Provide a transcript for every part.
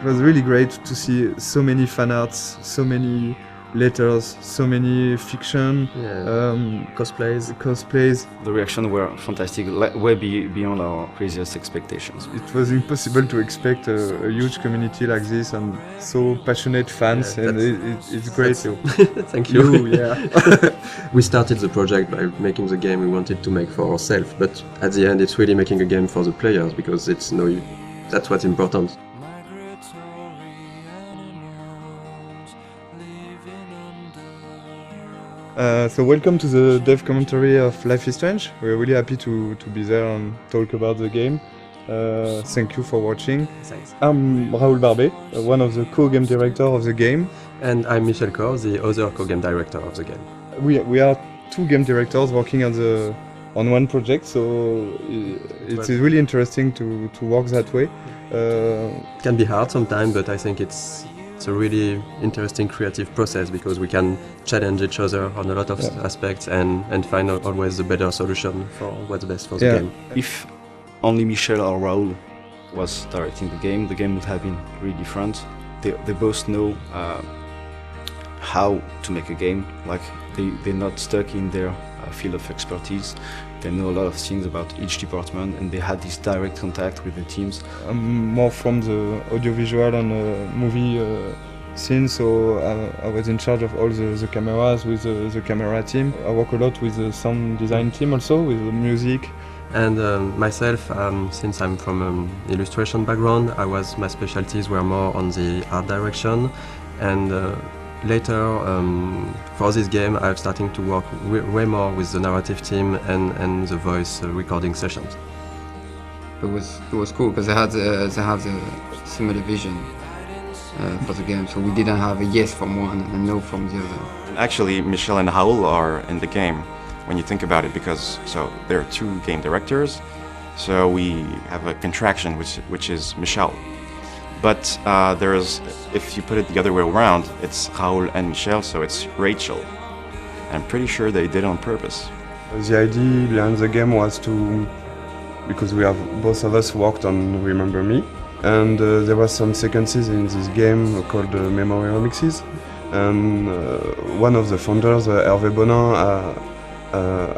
It was really great to see so many fan arts, so many letters, so many fiction, cosplays. The reactions were fantastic, way beyond our craziest expectations. It was impossible to expect a huge community like this and so passionate fans, and it's great. Thank you. Yeah. We started the project by making the game we wanted to make for ourselves, but at the end it's really making a game for the players, because that's what's important. So welcome to the dev commentary of Life is Strange. We're really happy to be there and talk about the game. Thank you for watching. Thanks. I'm Raoul Barbet, one of the co-game director of the game. And I'm Michel Koch, the other co-game director of the game. We are two game directors working on one project, so it's really interesting to work that way. It can be hard sometimes, but I think it's a really interesting creative process, because we can challenge each other on a lot of aspects and find out always the better solution for what's best for the game. If only Michel or Raoul was directing the game would have been really different. They both know how to make a game. Like they're not stuck in their field of expertise. They know a lot of things about each department, and they had this direct contact with the teams. I'm more from the audiovisual and movie scene, so I was in charge of all the cameras with the camera team. I work a lot with the sound design team also, with the music. And myself, since I'm from an illustration background, my specialties were more on the art direction, and later, for this game, I'm starting to work way more with the narrative team and the voice recording sessions. It was cool because they have a similar vision for the game, so we didn't have a yes from one and a no from the other. Actually, Michel and Raoul are in the game when you think about it, because there are two game directors, so we have a contraction which is Michel. But if you put it the other way around, it's Raoul and Michel, so it's Rachel. I'm pretty sure they did it on purpose. The idea behind the game was because both of us worked on Remember Me, and there was some sequences in this game called memory remixes, and one of the founders, Hervé Bonin,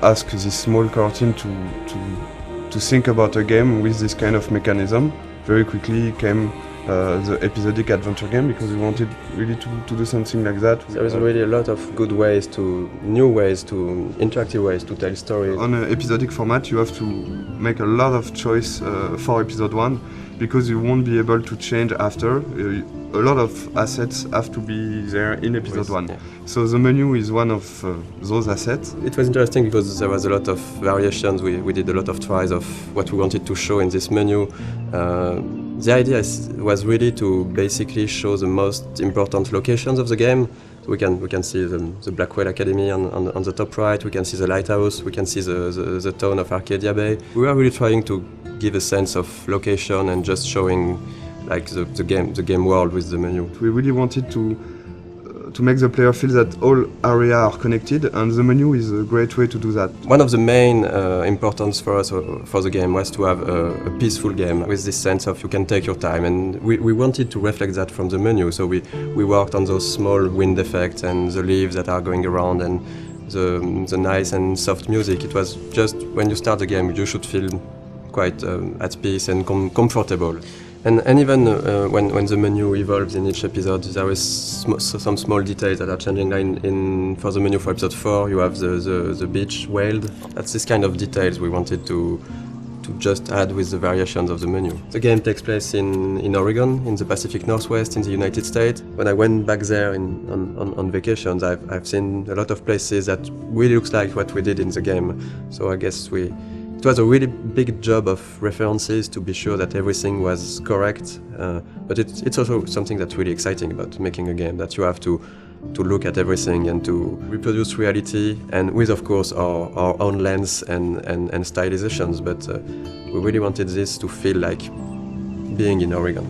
asked this small core team to think about a game with this kind of mechanism. Very quickly came the episodic adventure game, because we wanted really to do something like that. There is really a lot of good interactive ways to tell stories. On an episodic format, you have to make a lot of choice for episode 1, because you won't be able to change after. A lot of assets have to be there in episode 1. Yeah. So the menu is one of those assets. It was interesting because there was a lot of variations. We did a lot of tries of what we wanted to show in this menu. The idea was really to basically show the most important locations of the game. So we can see the Blackwell Academy on the top right, we can see the lighthouse, we can see the town of Arcadia Bay. We were really trying to give a sense of location and just showing like the game world with the menu. We really wanted to make the player feel that all areas are connected, and the menu is a great way to do that. One of the main importance for us for the game was to have a peaceful game with this sense of you can take your time, and we wanted to reflect that from the menu, so we worked on those small wind effects and the leaves that are going around and the nice and soft music. It was just when you start the game you should feel quite at peace and comfortable. And even when the menu evolves in each episode, there is some small details that are changing. Like for the menu for episode 4, you have the beach whale. That's this kind of details we wanted to just add with the variations of the menu. The game takes place in Oregon, in the Pacific Northwest, in the United States. When I went back there on vacations, I've seen a lot of places that really looks like what we did in the game. So I guess it was a really big job of references to be sure that everything was correct, but it's also something that's really exciting about making a game, that you have to look at everything and to reproduce reality, and with of course our own lens and stylizations, but we really wanted this to feel like being in Oregon.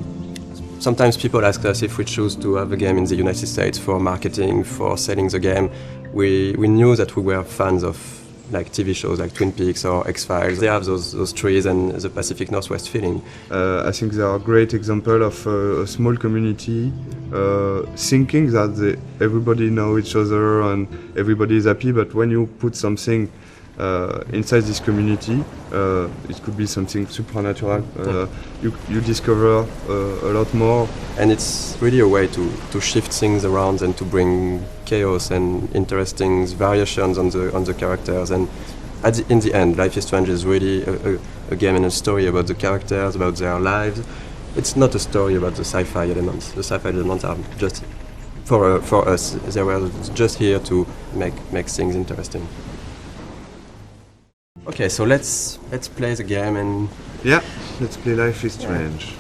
Sometimes people ask us if we choose to have a game in the United States for marketing, for selling the game. We knew that we were fans of like TV shows like Twin Peaks or X-Files. They have those trees and the Pacific Northwest feeling. I think they are a great example of a small community thinking that everybody know each other and everybody is happy, but when you put something inside this community, it could be something supernatural. You discover a lot more. And it's really a way to shift things around and to bring chaos and interesting variations on the characters. And in the end, Life is Strange is really a game and a story about the characters, about their lives. It's not a story about the sci-fi elements. The sci-fi elements are just for us. They were just here to make things interesting. Okay, so let's play the game and... Yeah, let's play Life is Strange.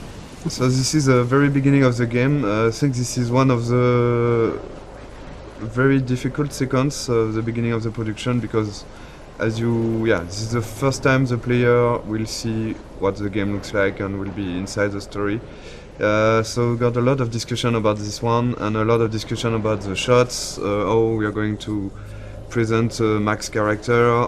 So this is the very beginning of the game. I think this is one of the very difficult sequences of the beginning of the production, because this is the first time the player will see what the game looks like and will be inside the story. So we got a lot of discussion about this one and a lot of discussion about the shots, how we are going to present Mac's character.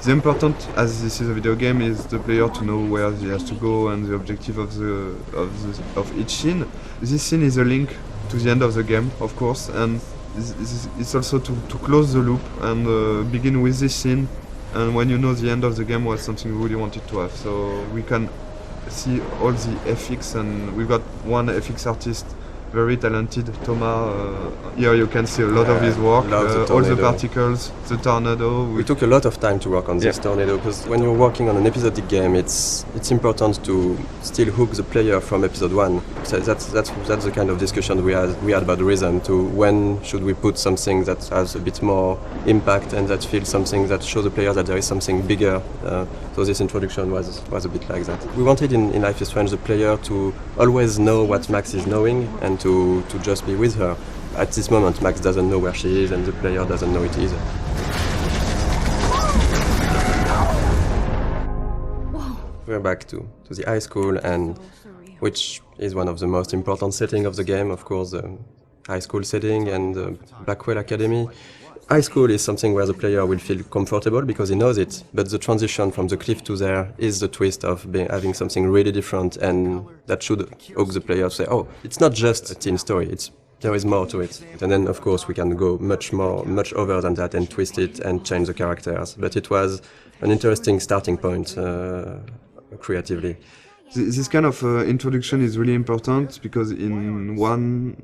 The important, as this is a video game, is the player to know where he has to go and the objective of each scene. This scene is a link to the end of the game, of course, and it's also to close the loop and begin with this scene. And when you know the end of the game was something we really wanted to have, so we can see all the FX, and we've got one FX artist, very talented, Thomas. Here you can see a lot of his work, all the particles, the tornado. We took a lot of time to work on this tornado, because when you're working on an episodic game, it's important to still hook the player from episode 1. So that's the kind of discussion we had about the rhythm, to when should we put something that has a bit more impact and that feels something that shows the player that there is something bigger. So this introduction was a bit like that. We wanted in Life is Strange the player to always know what Max is knowing and to just be with her. At this moment, Max doesn't know where she is and the player doesn't know it either. We're back to the high school, and which is one of the most important settings of the game, of course, the high school setting and the Blackwell Academy. High school is something where the player will feel comfortable because he knows it, but the transition from the cliff to there is the twist of having something really different, and that should hook the player to say, oh, it's not just a teen story, there is more to it. And then, of course, we can go much over than that and twist it and change the characters. But it was an interesting starting point creatively. This kind of introduction is really important, because in one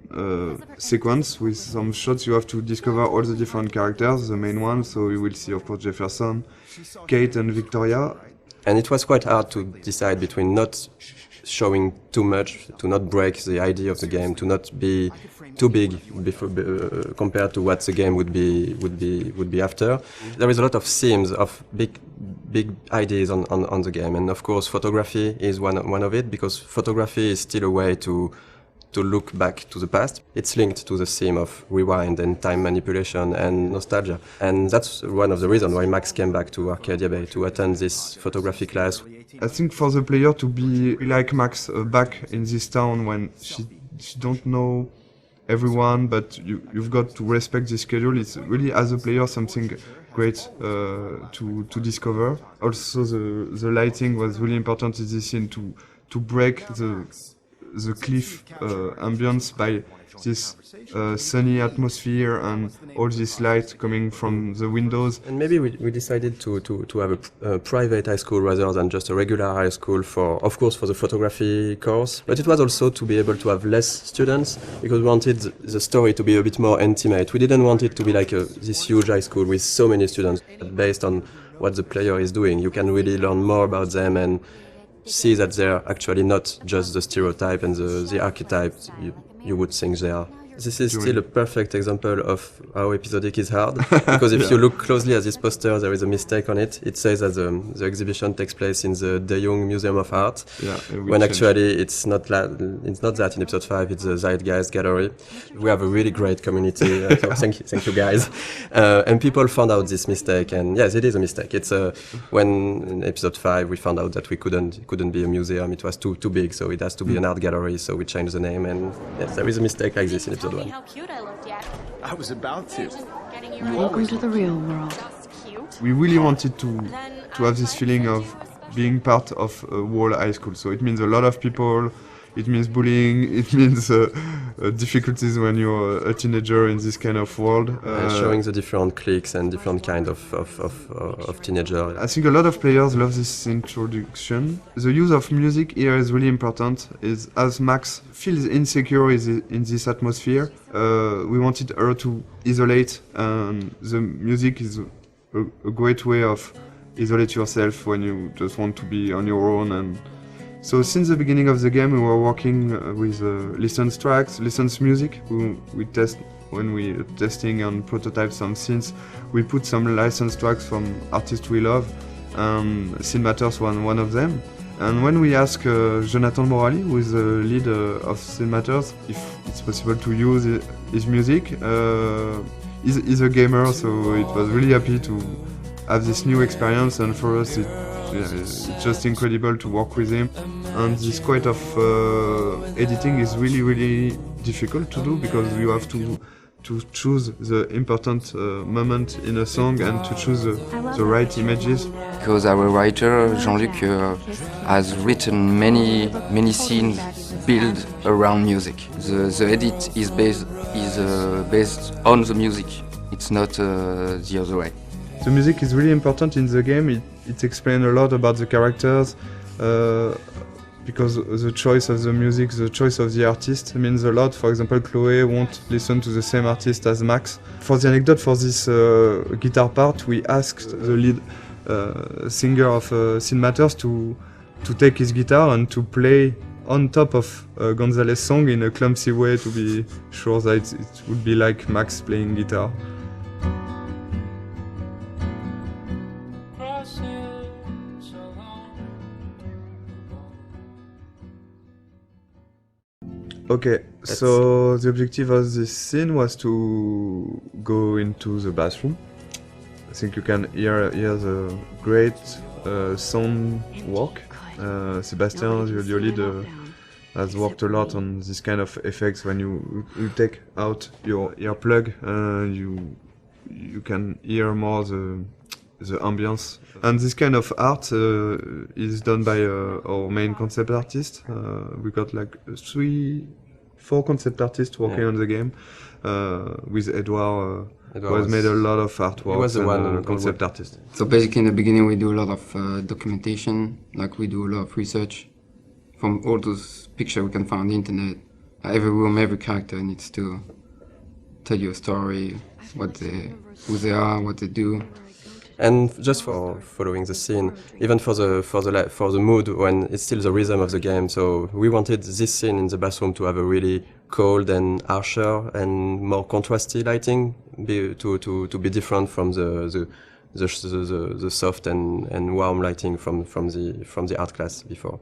sequence with some shots you have to discover all the different characters, the main ones, so you will see of course Jefferson, Kate and Victoria. And it was quite hard to decide between not showing too much, to not break the idea of the game, to not be too big compared to what the game would be after. There is a lot of themes of big ideas on the game, and of course photography is one of it, because photography is still a way to look back to the past. It's linked to the theme of rewind and time manipulation and nostalgia, and that's one of the reasons why Max came back to Arcadia Bay to attend this photography class. I think for the player to be like Max back in this town when she don't know everyone, but you've got to respect the schedule. It's really, as a player, something great to discover. Also, the lighting was really important in this scene to break the cliff ambience by this sunny atmosphere and all this light coming from the windows. And maybe we decided to have a private high school rather than just a regular high school of course for the photography course, but it was also to be able to have less students, because we wanted the story to be a bit more intimate. We didn't want it to be like this huge high school with so many students. But based on what the player is doing, you can really learn more about them and see that they're actually not just the stereotype and the archetypes you would think they are. This is still a perfect example of how episodic is hard, because if you look closely at this poster, there is a mistake on it. It says that the exhibition takes place in the De Young Museum of Art, when actually it's not that. In episode 5, it's the Zeitgeist Gallery. We have a really great community. So thank you guys. And people found out this mistake, and yes, it is a mistake. It's when in episode 5 we found out that we couldn't be a museum. It was too big, so it has to be an art gallery. So we changed the name, and yes, there is a mistake like this in episode 1. How cute I looked yet. I was about to. Welcome to the real world. we really wanted to have this feeling of being part of a whole high school. So it means a lot of people, it means bullying, it means difficulties when you're a teenager in this kind of world. Showing the different cliques and different kind of teenager. I think a lot of players love this introduction. The use of music here is really important. Is as Max feels insecure in this atmosphere, we wanted her to isolate, and the music is a great way of isolate yourself when you just want to be on your own. And so since the beginning of the game we were working with licensed tracks, licensed music. We test when we testing and prototype some scenes, we put some licensed tracks from artists we love. Scene Matters was one of them. And when we asked Jonathan Morali, who is the lead of Scene Matters, if it's possible to use his music, he's a gamer, so it was really happy to have this new experience, and for us it's just incredible to work with him. And this quite of editing is really difficult to do, because you have to choose the important moment in a song and to choose the right images. Because our writer Jean-Luc has written many scenes built around music. The edit is based on the music. It's not the other way. The music is really important in the game. It explains a lot about the characters, because the choice of the music, the choice of the artist means a lot. For example, Chloe won't listen to the same artist as Max. For the anecdote, for this guitar part, we asked the lead singer of Scene Matters to take his guitar and to play on top of Gonzalez's song in a clumsy way, to be sure that it would be like Max playing guitar. Okay, so the objective of this scene was to go into the bathroom. I think you can hear the great sound work. Sebastian, your lead, has worked a lot on this kind of effects. When you take out your earplug, you can hear more the ambience. And this kind of art is done by our main concept artist. We got like 4 concept artists working on the game, with Edouard, who has made a lot of artwork. He was the one concept artist. So basically in the beginning we do a lot of documentation, like we do a lot of research. From all those pictures we can find on the internet, every room, every character needs to tell you a story, who they are, what they do. And just for following the scene, even for the mood, when it's still the rhythm of the game. So we wanted this scene in the bathroom to have a really cold and harsher and more contrasty lighting, to be different from the soft and warm lighting from the art class before.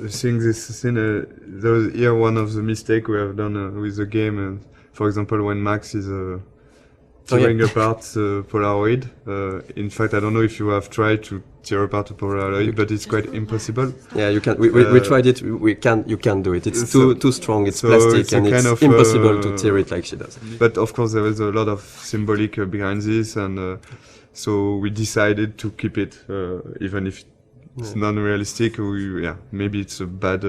Seeing this scene, there was here one of the mistakes we have done with the game. For example, when Max is tearing apart the Polaroid. In fact, I don't know if you have tried to tear apart a Polaroid, but it's quite impossible. Yeah, you can. We tried it. You can't do it. It's too strong. It's plastic, and it's impossible to tear it like she does. But of course, there is a lot of symbolic behind this, and so we decided to keep it, even if it's non-realistic. Maybe it's a bad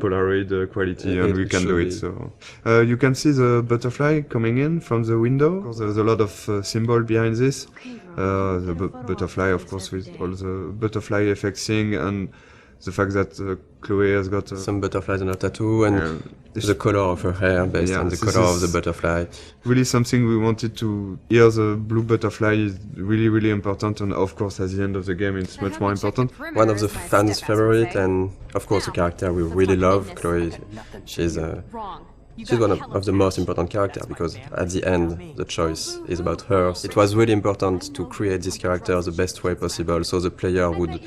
Polaroid quality, and we can do it. So you can see the butterfly coming in from the window. Of course, there's a lot of symbol behind this. The butterfly, of course, with all the butterfly effects thing, and the fact that Chloe has got some butterflies on her tattoo, and the color of her hair based on the color of the butterfly. Really something we wanted to. Here the blue butterfly is really, really important, and of course at the end of the game it's much more important. One of the fans' favorite, and of course a character we really love, Chloe. She's one of the most important characters, because at the end the choice is about her. It was really important to create this character the best way possible, so the player would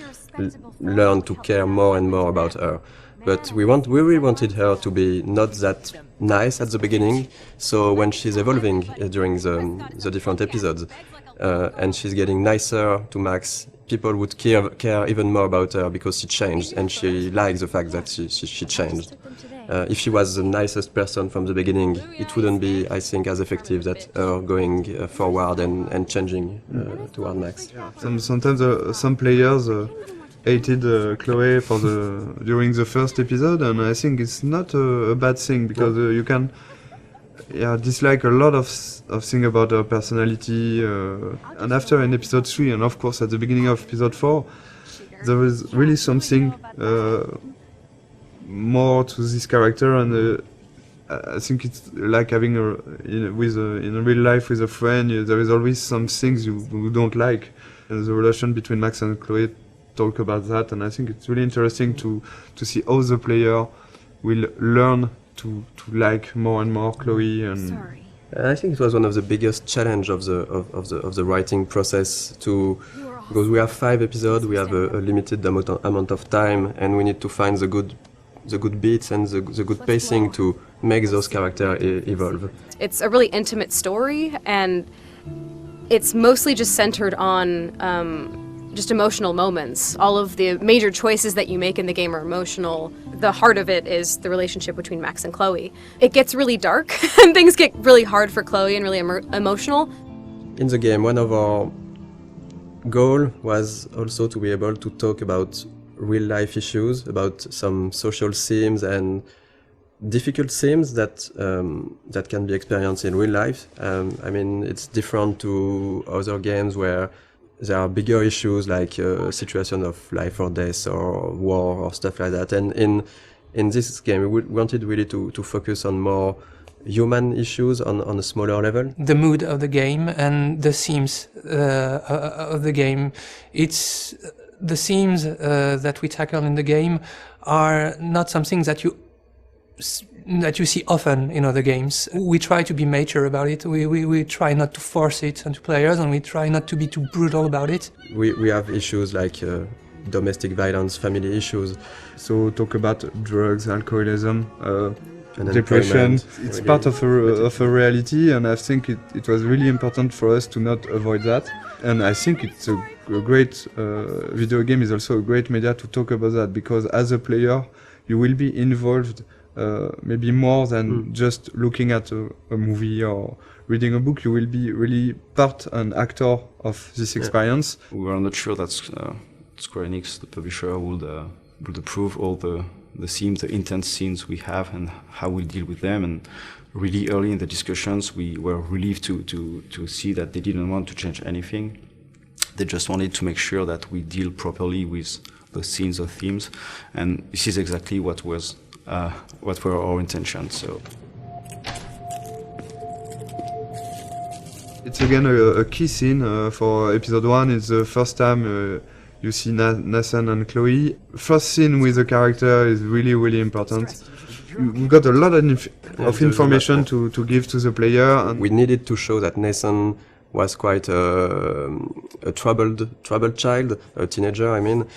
learn to care more and more about her. But we really wanted her to be not that nice at the beginning, so when she's evolving during the different episodes, and she's getting nicer to Max, people would care even more about her because she changed, and she likes the fact that she changed. If she was the nicest person from the beginning, it wouldn't be, I think, as effective that her going forward and changing toward Max. Sometimes some players hated Chloe during the first episode, and I think it's not a bad thing, because you can dislike a lot of things about her personality, and after in episode 3, and of course at the beginning of episode 4, there was really something more to this character, and I think it's like having in real life with a friend. There is always some things you don't like, and the relation between Max and Chloe talk about that, and I think it's really interesting to see how the player will learn to like more and more Chloe. And I think it was one of the biggest challenge of the writing process because we have 5 episodes, we have a limited amount of time, and we need to find the good beats and the good pacing to make those characters evolve. It's a really intimate story, and it's mostly just centered on just emotional moments. All of the major choices that you make in the game are emotional. The heart of it is the relationship between Max and Chloe. It gets really dark, and things get really hard for Chloe and really emotional. In the game, one of our goals was also to be able to talk about real-life issues, about some social themes and difficult themes that can be experienced in real life. I mean, it's different to other games where there are bigger issues like a situation of life or death or war or stuff like that. And in this game, we wanted really to focus on more human issues on a smaller level. The mood of the game and the themes of the game. It's the themes that we tackle in the game are not something that you see often in other games. We try to be mature about it. We try not to force it onto players, and we try not to be too brutal about it. We have issues like domestic violence, family issues. So talk about drugs, alcoholism, depression. It's really part of a reality, and I think it was really important for us to not avoid that. And I think it's a great video game is also a great media to talk about that, because as a player you will be involved maybe more than just looking at a movie or reading a book. You will be really part and actor of this experience. We were not sure that Square Enix, the publisher, would approve all the themes, the intense scenes we have, and how we deal with them. And really early in the discussions, we were relieved to see that they didn't want to change anything. They just wanted to make sure that we deal properly with the scenes or themes, and this is exactly what were our intentions. So it's again a key scene for episode 1. It's the first time you see Nathan and Chloe. First scene with the character is really important. We got a lot of information to give to the player, and we needed to show that Nathan was quite a troubled child, a teenager, I mean.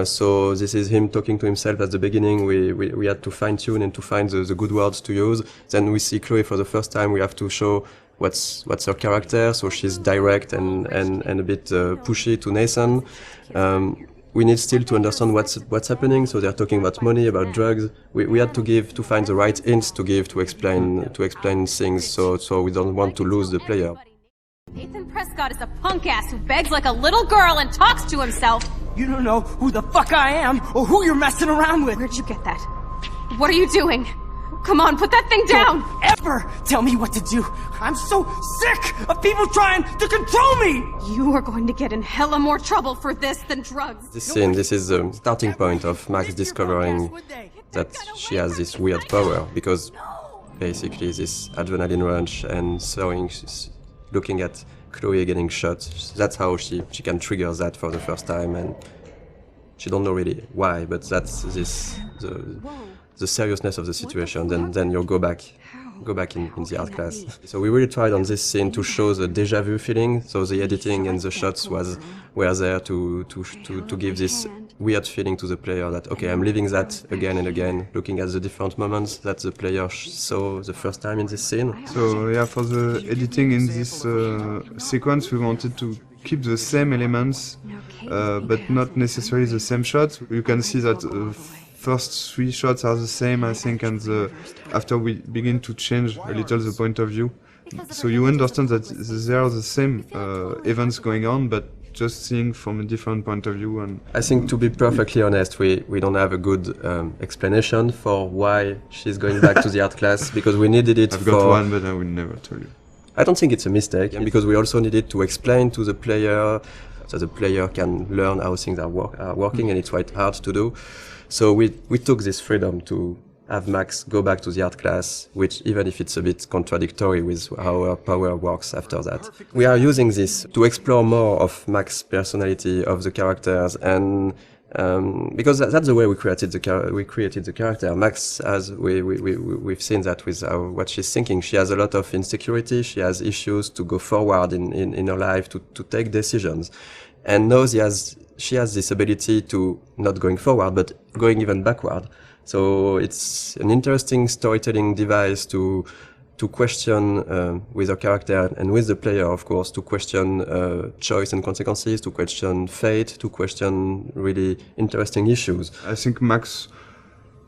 So this is him talking to himself at the beginning. We had to fine-tune and to find the good words to use. Then we see Chloe for the first time. We have to show what's her character. So she's direct and a bit pushy to Nathan. We need still to understand what's happening. So they're talking about money, about drugs. We had to find the right hints to give to explain things. So we don't want to lose the player. Nathan Prescott is a punk ass who begs like a little girl and talks to himself. You don't know who the fuck I am or who you're messing around with. Where'd you get that? What are you doing? Come on, put that thing down! Don't ever tell me what to do. I'm so sick of people trying to control me! You are going to get in hella more trouble for this than drugs. This is the starting point of Max discovering that she has this weird power, because basically this adrenaline rush and looking at Chloe getting shot, that's how she can trigger that for the first time, and she don't know really why, but that's the seriousness of the situation. Then you go back go back in the art class. So we really tried on this scene to show the déjà vu feeling. So the editing and the shots were there to give this weird feeling to the player that, okay, I'm living that again and again, looking at the different moments that the player saw the first time in this scene. So yeah, for the editing in this sequence, we wanted to keep the same elements, but not necessarily the same shots. You can see that first 3 shots are the same, I think, and after we begin to change a little the point of view. So you understand that there are the same events going on, but just seeing from a different point of view. And I think, to be perfectly honest, we don't have a good explanation for why she's going back to the art class, because we needed it I've got one, but I will never tell you. I don't think it's a mistake, because we also needed to explain to the player so the player can learn how things are working, and it's quite hard to do. So we took this freedom to have Max go back to the art class, which, even if it's a bit contradictory with how her power works after that. We are using this to explore more of Max's personality, of the characters, and because that's the way we created the character. Max, as we've seen that with what she's thinking. She has a lot of insecurity. She has issues to go forward in her life, to take decisions, and now she has this ability to not going forward, but going even backward. So it's an interesting storytelling device to question with her character and with the player, of course, to question choice and consequences, to question fate, to question really interesting issues. I think Max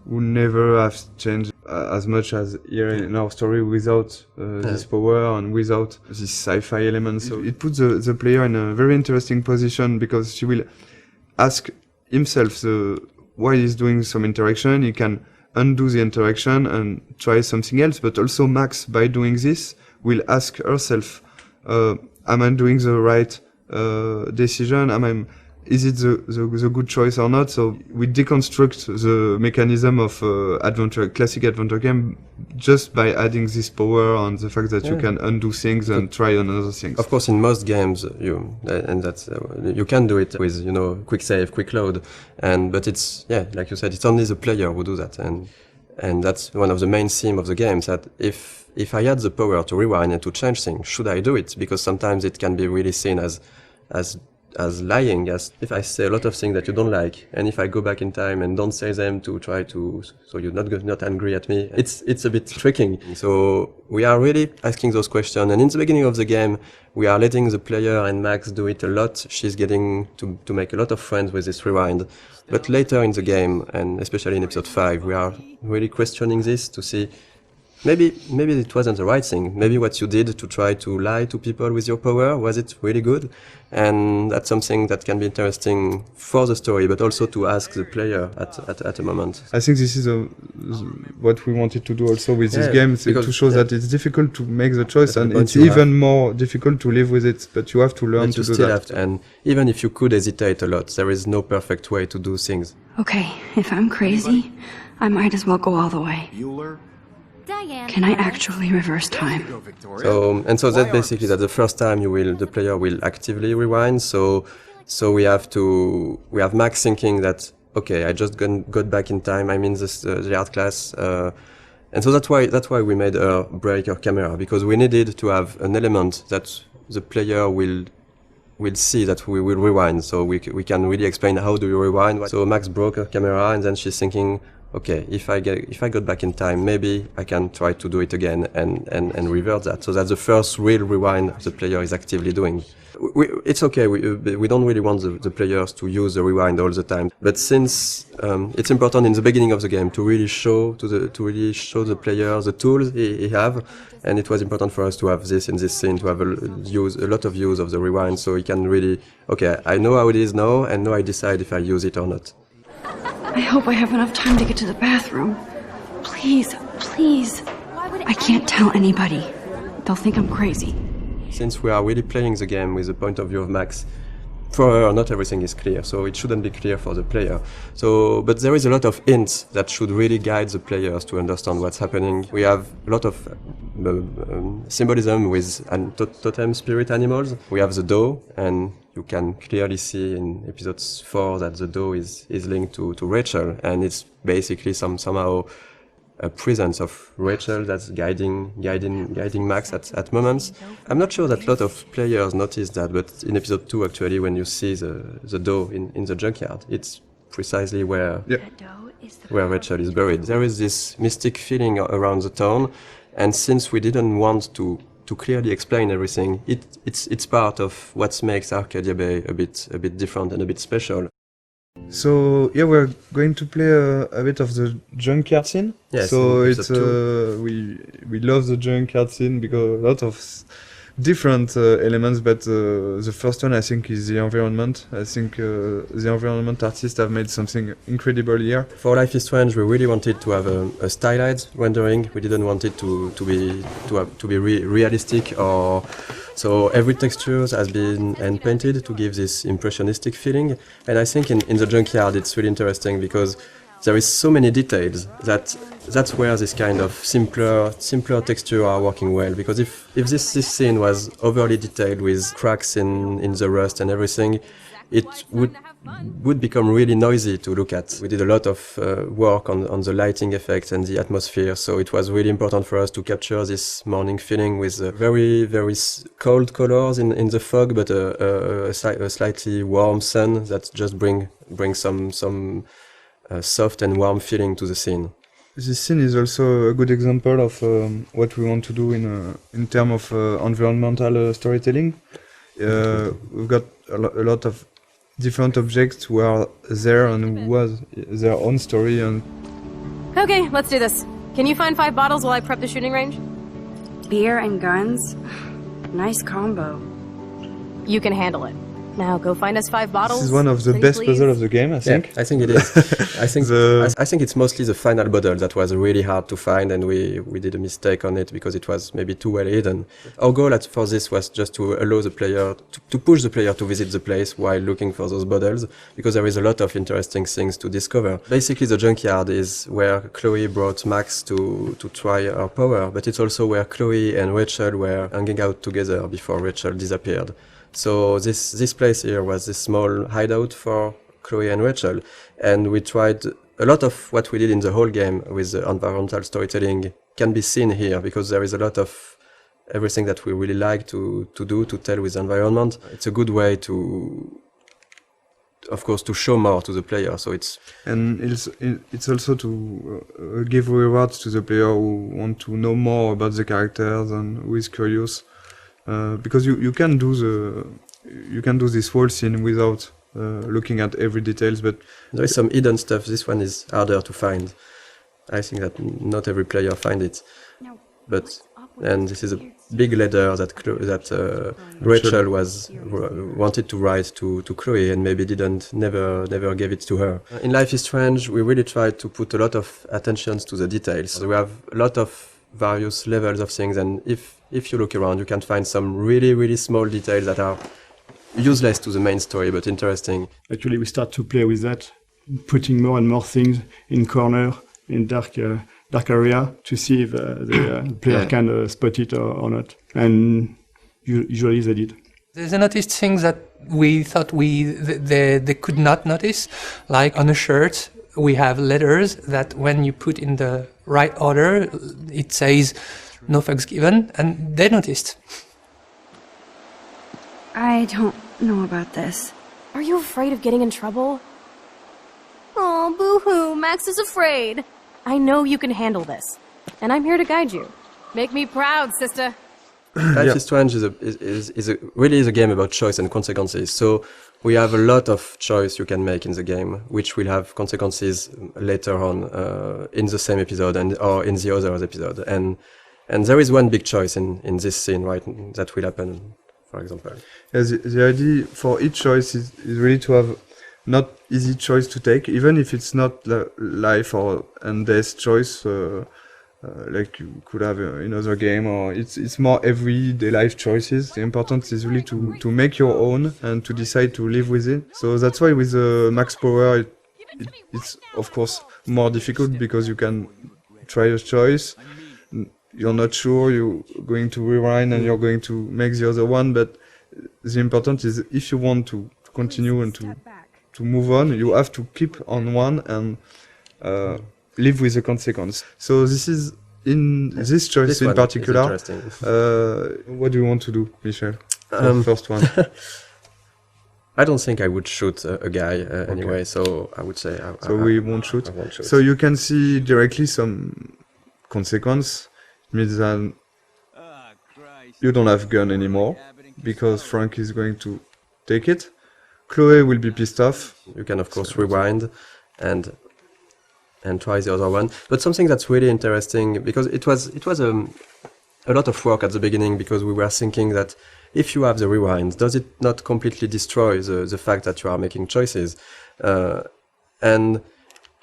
would never have changed as much as here in our story without this power and without this sci-fi element. So it puts the player in a very interesting position, because she will ask himself why he's doing some interaction. He can undo the interaction and try something else, but also Max, by doing this, will ask herself, am I doing the right decision? Is it the good choice or not? So we deconstruct the mechanism of classic adventure game, just by adding this power and the fact that you can undo things and try another things. Of course, in most games, you can do it with quick save, quick load, but it's like you said, it's only the player who do that, and that's one of the main themes of the games. That if I had the power to rewind and to change things, should I do it? Because sometimes it can be really seen as lying, as if I say a lot of things that you don't like, and if I go back in time and don't say them to try to, so you're not angry at me, it's a bit tricking. So we are really asking those questions, and in the beginning of the game, we are letting the player and Max do it a lot. She's getting to make a lot of friends with this rewind. But later in the game, and especially in episode 5, we are really questioning this to see maybe it wasn't the right thing. Maybe what you did to try to lie to people with your power, was it really good? And that's something that can be interesting for the story, but also to ask the player at a moment. I think this is what we wanted to do also with this game, to show that it's difficult to make the choice, and it's even more difficult to live with it, but you have to learn to do that. And even if you could hesitate a lot, there is no perfect way to do things. Okay, if I'm crazy, I might as well go all the way. Can I actually reverse time? So that's basically that the first time the player will actively rewind. So we have Max thinking that, okay, I just got back in time. I'm in the art class, and so that's why we made her break her camera, because we needed to have an element that the player will see that we will rewind. So we can really explain how do you rewind. So Max broke her camera, and then she's thinking, okay, if I got back in time, maybe I can try to do it again and revert that. So that's the first real rewind the player is actively doing. It's okay. We don't really want the players to use the rewind all the time. But since it's important in the beginning of the game to really show the player the tools he have, and it was important for us to have this in this scene, to have a lot of use of the rewind, so he can really, okay, I know how it is now, and now I decide if I use it or not. I hope I have enough time to get to the bathroom. Please, please. I can't tell anybody. They'll think I'm crazy. Since we are really playing the game with the point of view of Max, for her, not everything is clear, so it shouldn't be clear for the player. But there is a lot of hints that should really guide the players to understand what's happening. We have a lot of symbolism with totem spirit animals. We have the doe, and you can clearly see in episode 4 that the doe is linked to Rachel, and it's basically somehow presence of Rachel that's guiding Max at moments. I'm not sure that a lot of players notice that, but in episode 2 actually, when you see the dough in the junkyard, it's precisely where Rachel is buried. There is this mystic feeling around the town, and since we didn't want to clearly explain everything, it's part of what makes Arcadia Bay a bit different and a bit special. So yeah, we're going to play a bit of the junkyard scene. Yes, so it's we love the junkyard scene because a lot of different elements, but the first one I think is the environment. I think the environment artists have made something incredible here. For Life is Strange, we really wanted to have a stylized rendering. We didn't want it to be realistic, or so every texture has been hand painted to give this impressionistic feeling. And I think in the junkyard it's really interesting because there is so many details that's where this kind of simpler texture are working well. Because if this scene was overly detailed with cracks in the rust and everything, it would become really noisy to look at. We did a lot of work on the lighting effects and the atmosphere, so it was really important for us to capture this morning feeling with very cold colors in the fog, but a slightly warm sun that just bring some soft and warm feeling to the scene. This scene is also a good example of what we want to do in terms of environmental storytelling. We've got a lot of different objects who are there and who has their own story. And Okay, let's do this. Can you find 5 bottles while I prep the shooting range? Beer and guns? Nice combo. You can handle it. Now go find us 5 bottles. This is one of the best puzzles of the game, I think. Yeah, I think it is. I think it's mostly the final bottle that was really hard to find, and we did a mistake on it because it was maybe too well hidden. Our goal for this was just to allow the player to push the player to visit the place while looking for those bottles, because there is a lot of interesting things to discover. Basically, the junkyard is where Chloe brought Max to try her power, but it's also where Chloe and Rachel were hanging out together before Rachel disappeared. So this place here was this small hideout for Chloe and Rachel, and we tried a lot of what we did in the whole game with the environmental storytelling can be seen here, because there is a lot of everything that we really like to tell with the environment. It's a good way of course, to show more to the player. So it's also to give rewards to the player who want to know more about the characters and who is curious. Because you can do this whole scene without looking at every details, but there is some hidden stuff. This one is harder to find. I think that not every player find it. And this is a big letter that Rachel wanted to write to Chloe and maybe never gave it to her. In Life is Strange, we really tried to put a lot of attention to the details. So we have a lot of various levels of things, and if you look around, you can find some really small details that are useless to the main story, but interesting. Actually, we start to play with that, putting more and more things in corner, in dark area, to see if the player can spot it or not. And usually they did. They noticed things that we thought they could not notice, like on a shirt. We have letters that when you put in the right order, it says no fucks given, and they noticed. I don't know about this. Are you afraid of getting in trouble? Oh, boo-hoo, Max is afraid. I know you can handle this, and I'm here to guide you. Make me proud, sister. Life is Strange really is a game about choice and consequences. So we have a lot of choice you can make in the game, which will have consequences later on in the same episode or in the other episode. And there is one big choice in this scene, right, that will happen, for example. Yeah, the idea for each choice is really to have not easy choice to take, even if it's not life or and death choice, like you could have in other game, or it's more everyday life choices. The important is really to make your own and to decide to live with it. So that's why with max power, it's of course more difficult because you can try a choice. You're not sure, you're going to rewind and you're going to make the other one, but the important is if you want to continue and to move on, you have to keep on one and live with the consequence. So this is in this choice This in one is particular. interesting. What do you want to do, Michel? The first one. I don't think I would shoot a guy anyway, so I would say we won't shoot. I won't shoot. So you can see directly some consequence. It means that you don't have gun anymore because Frank is going to take it. Chloe will be pissed off. You can of course rewind and try the other one. But something that's really interesting, because it was a lot of work at the beginning, because we were thinking that if you have the rewind, does it not completely destroy the fact that you are making choices? And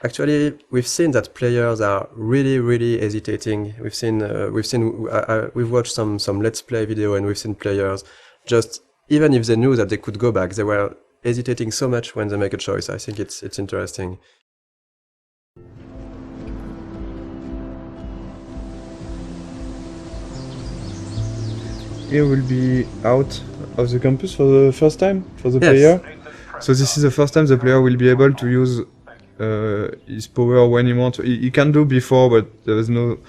actually, we've seen that players are really hesitating. We've watched some Let's Play video, and we've seen players just, even if they knew that they could go back, they were hesitating so much when they make a choice. I think it's interesting. Here will be out of the campus for the first time for the Yes. player. So this is the first time the player will be able to use his power when he wants. He can do before, but there is no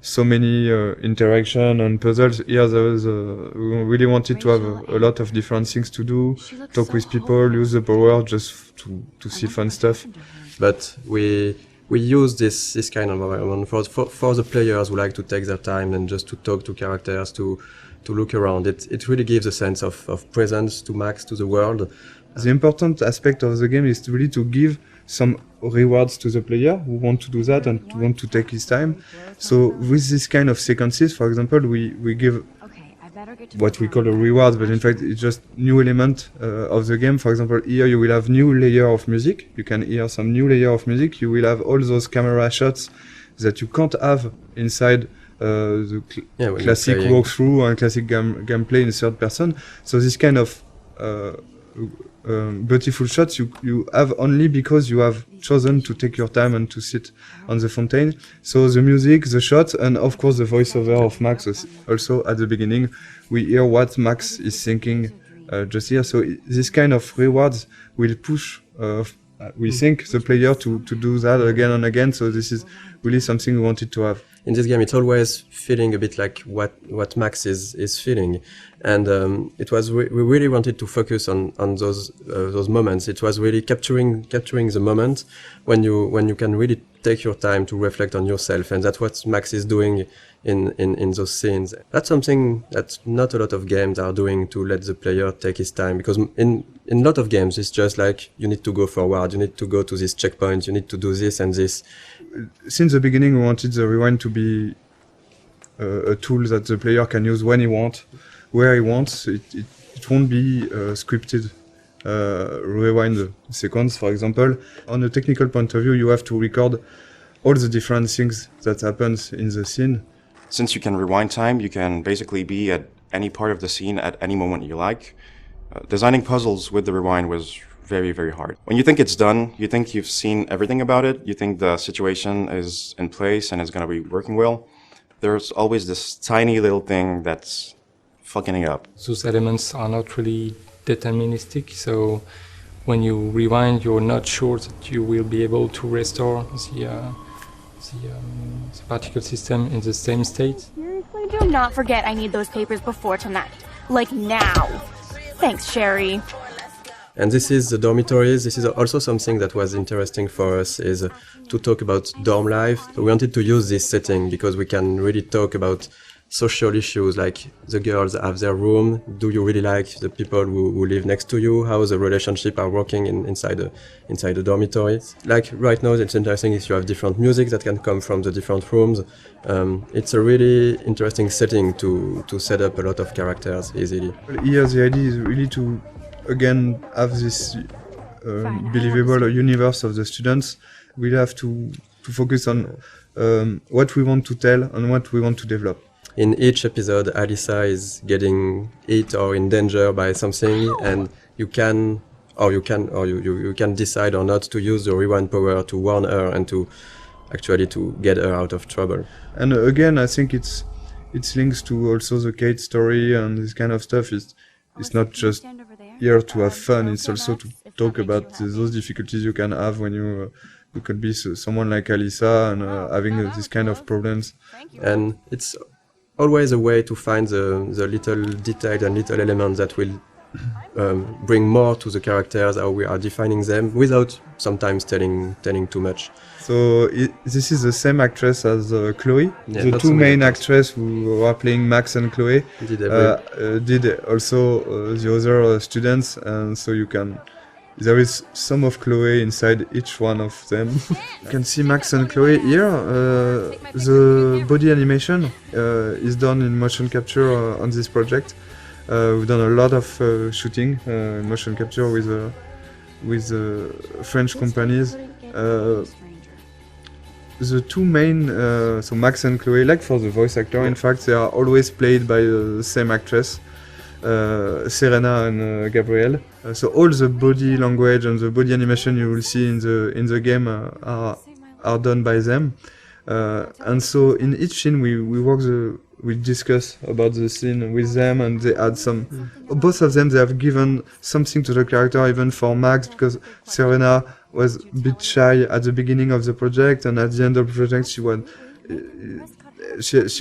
so many interaction and puzzles. Here we really wanted to have a lot of different things to do, talk with people, use the power just to see fun stuff. But we use this kind of environment for the players who like to take their time and just to talk to characters, to look around. It really gives a sense of presence to Max, to the world. The important aspect of the game is really to give some rewards to the player who want to do that and to want to take his time. So with this kind of sequences, for example, we give what we call a reward, but in fact it's just new element of the game. For example, here you will have new layer of music. You can hear some new layer of music. You will have all those camera shots that you can't have inside the classic walkthrough and classic gameplay in third person. So this kind of beautiful shots you have only because you have chosen to take your time and to sit on the fountain. So the music, the shots, and of course the voiceover of Max also at the beginning. We hear what Max is thinking just here. So this kind of rewards will push, we think, the player to do that again and again. So this is really something we wanted to have. In this game, it's always feeling a bit like what Max is feeling, and we really wanted to focus on those moments. It was really capturing the moment when you can really take your time to reflect on yourself, and that's what Max is doing in those scenes. That's something that not a lot of games are doing, to let the player take his time, because in a lot of games it's just like you need to go forward, you need to go to this checkpoint, you need to do this and this. Since the beginning we wanted the rewind to be a tool that the player can use when he wants, where he wants. It won't be scripted rewind sequence, for example. On a technical point of view, you have to record all the different things that happens in the scene. Since you can rewind time, you can basically be at any part of the scene at any moment you like. Designing puzzles with the rewind was very hard. When you think it's done, you think you've seen everything about it, you think the situation is in place and is going to be working well, there's always this tiny little thing that's fucking it up. Those elements are not really deterministic, so when you rewind, you're not sure that you will be able to restore the particle system in the same state. Seriously, do not forget I need those papers before tonight. Like now. Thanks, Sherry. And this is the dormitories. This is also something that was interesting for us, is to talk about dorm life. We wanted to use this setting because we can really talk about social issues, like the girls have their room. Do you really like the people who live next to you? How the relationship are working inside the dormitory? Like right now, it's interesting if you have different music that can come from the different rooms. It's a really interesting setting to set up a lot of characters easily. Here the idea is really to again have this believable universe of the students. We have to focus on what we want to tell and what we want to develop. In each episode, Alyssa is getting hit or in danger by something, and you can decide or not to use the rewind power to warn her and to get her out of trouble. And again, I think it's links to also the Kate story and this kind of stuff. It's not just here to have fun. It's also to talk about those difficulties you can have when you we could be someone like Alisa and having this kind of problems. And it's always a way to find the little detail and little elements that will bring more to the characters, how we are defining them, without sometimes telling too much. So this is the same actress as Chloe. Yeah, the two main actresses who are playing Max and Chloe did also the other students, and so there is some of Chloe inside each one of them. You can see Max and Chloe here. The body animation is done in motion capture on this project. We've done a lot of shooting in motion capture with French companies. The two main, so Max and Chloe, like for the voice actor, in fact, they are always played by the same actress, Serena and Gabrielle. So all the body language and the body animation you will see in the game are done by them. And so in each scene we discuss about the scene with them, and they add some. Both of them, they have given something to the character, even for Max, because Serena was a bit shy at the beginning of the project, and at the end of the project she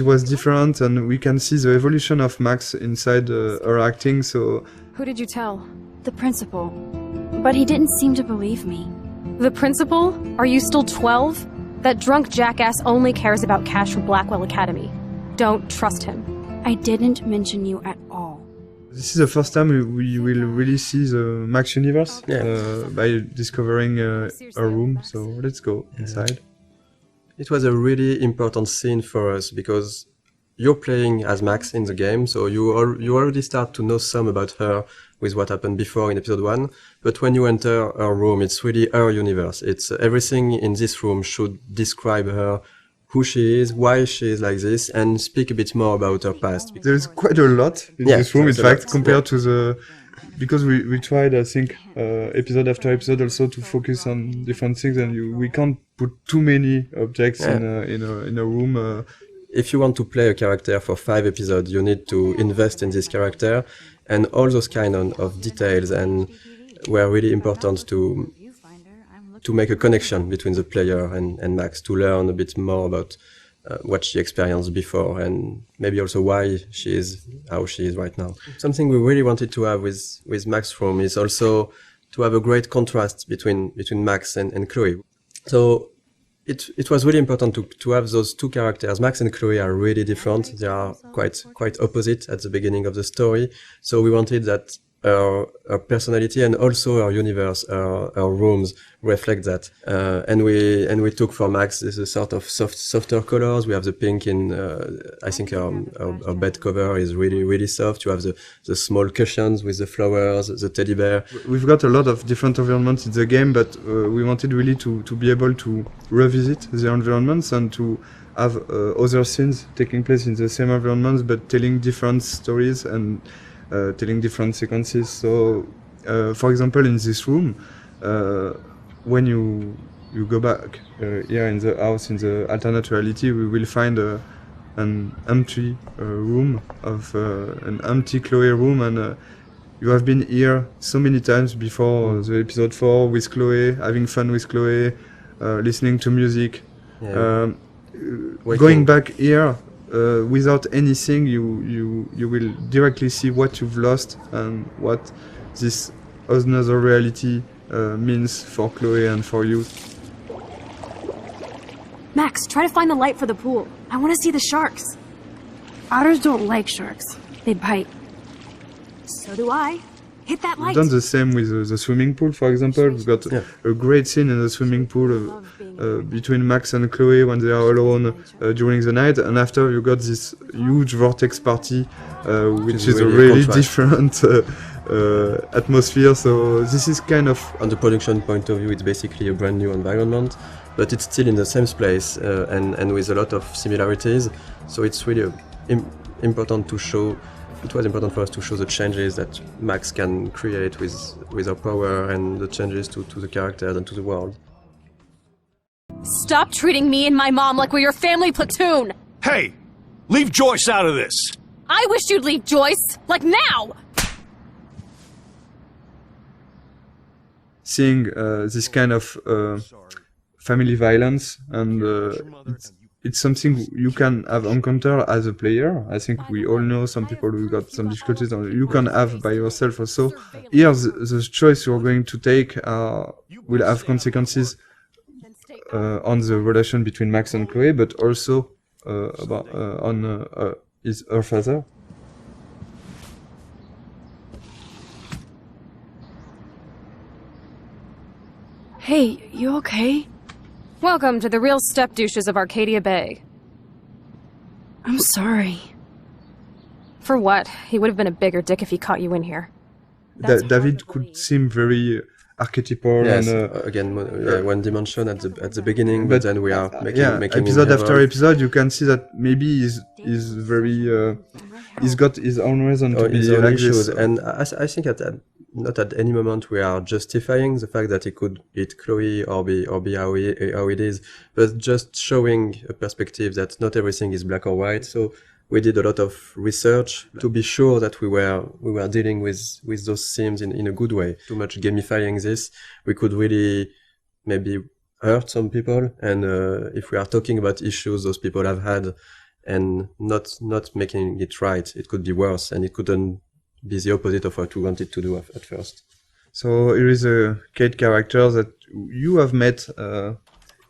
was different, and we can see the evolution of Max inside her acting. So Who did you tell? The principal. But he didn't seem to believe me. The principal? Are you still 12? That drunk jackass only cares about cash for Blackwell Academy. Don't trust him. I didn't mention you at all. this is the first time we will really see the Max universe by discovering a room. So let's go inside. It was a really important scene for us because you're playing as Max in the game, so you already start to know some about her with what happened before in episode 1. But when you enter her room, it's really her universe. It's everything in this room should describe her, who she is, why she is like this, and speak a bit more about her past. There's quite a lot in this room, in fact, compared to the... Because we tried, I think, episode after episode also to focus on different things, and we can't put too many objects in a room. If you want to play a character for 5 episodes, you need to invest in this character, and all those kind of details and were really important to make a connection between the player and Max, to learn a bit more about what she experienced before, and maybe also why she is how she is right now. Something we really wanted to have with Max's room is also to have a great contrast between Max and Chloe. So it was really important to have those two characters. Max and Chloe are really different. They are quite opposite at the beginning of the story. So we wanted that her personality and also her universe, her rooms reflect that. And we took for Max this sort of softer colors. We have the pink in, I think her bed cover is really soft. You have the small cushions with the flowers, the teddy bear. We've got a lot of different environments in the game, but we wanted really to be able to revisit the environments and to have other scenes taking place in the same environments, but telling different stories and telling different sequences. So, for example, in this room, when you go back here in the house, in the alternate reality, we will find an empty room of an empty Chloe room, and you have been here so many times before the episode 4 with Chloe, having fun with Chloe, listening to music. Going back here. Without anything, you will directly see what you've lost and what this another reality means for Chloe and for you. Max, try to find the light for the pool. I want to see the sharks. Otters don't like sharks. They bite. So do I. Hit that light. We've done the same with the swimming pool, for example. We've got a great scene in the swimming pool between Max and Chloe when they are alone during the night, and after you got this huge vortex party, which is a really different atmosphere. So this is kind of... On the production point of view, it's basically a brand new environment, but it's still in the same place and with a lot of similarities. So it's really important to show. It was important for us to show the changes that Max can create with her power and the changes to the characters and to the world. Stop treating me and my mom like we're your family platoon! Hey! Leave Joyce out of this! I wish you'd leave Joyce! Like now! Seeing this kind of family violence, and it's something you can have encountered as a player. I think we all know some people who got some difficulties, and you can have by yourself also. Here, the choice you're going to take will have consequences on the relation between Max and Chloe, but also on her father. Hey, you okay? Welcome to the real step-douches of Arcadia Bay. I'm sorry. For what? He would have been a bigger dick if he caught you in here. David could seem very archetypal, yes, and again, one dimension at the beginning, but then we are making episode after episode, you can see that maybe he's very he's got his own reason to be like issues. this. And I think not at any moment we are justifying the fact that he could hit Chloe or be how it is, but just showing a perspective that not everything is black or white. So we did a lot of research to be sure that we were dealing with those themes in a good way. Too much gamifying this, we could really maybe hurt some people. And if we are talking about issues those people have had and not making it right, it could be worse, and it couldn't be the opposite of what we wanted to do at first. So here is a Kate character that you have met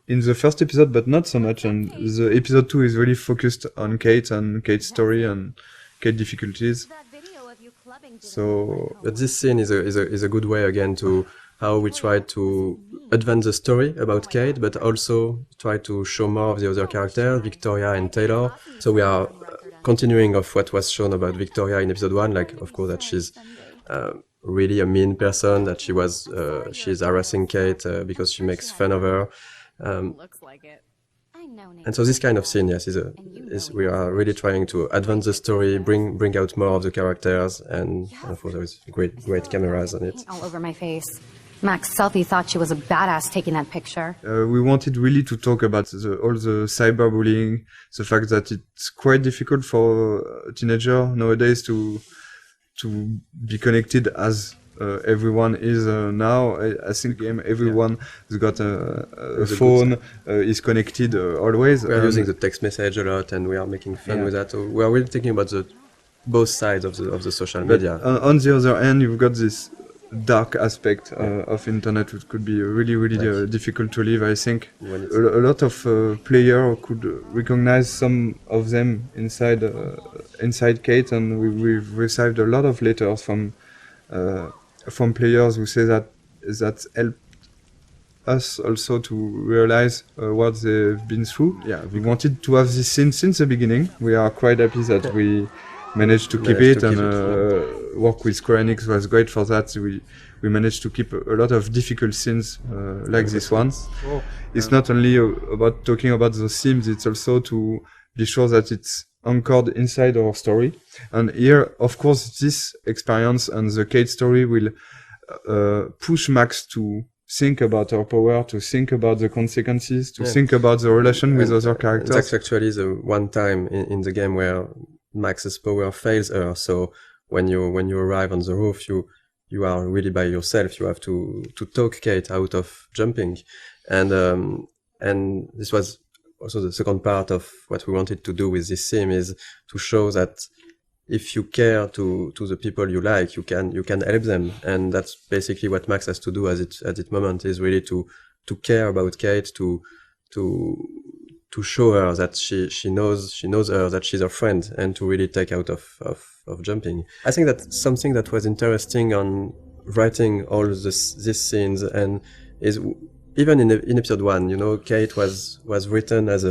in the first episode, but not so much. And the episode 2 is really focused on Kate and Kate's story and Kate's difficulties. So, but this scene is a good way again to how we try to advance the story about Kate, but also try to show more of the other characters, Victoria and Taylor. So we are continuing of what was shown about Victoria in episode 1, like of course that she's really a mean person, that she's harassing Kate because she makes fun of her. Looks like it. And so this kind of scene, yes, is we are really trying to advance the story, bring out more of the characters, and of course there is great cameras on it. All over my face. Max Selfie thought she was a badass taking that picture. We wanted really to talk about all the cyberbullying, the fact that it's quite difficult for a teenager nowadays to be connected as everyone is now. I think everyone has got a phone, is connected always. We are using the text message a lot, and we are making fun with that. So we are really thinking about both sides of the social media. But on the other hand, you've got this dark aspect of internet, which could be really difficult to live. I think a lot of players could recognize some of them inside Kate, and we've received a lot of letters from players who say that helped us also to realize what they've been through. Yeah, we wanted to have this scene since the beginning. We are quite happy that we managed to keep it, and work with Square Enix was great for that. We managed to keep a lot of difficult scenes like this one. It's not only about talking about those themes, it's also to be sure that it's anchored inside our story. And here, of course, this experience and the Kate story will push Max to think about her power, to think about the consequences, to think about the relation with other characters. That's actually the one time in the game where Max's power fails her. So when you arrive on the roof, you are really by yourself. You have to talk Kate out of jumping, and this was also the second part of what we wanted to do with this theme, is to show that if you care to the people you like, you can help them, and that's basically what Max has to do at this moment, is really to care about Kate, to show her that she knows her, that she's her friend, and to really take out of jumping. I think that's something that was interesting on writing all these scenes, and is even in episode 1, Kate was written as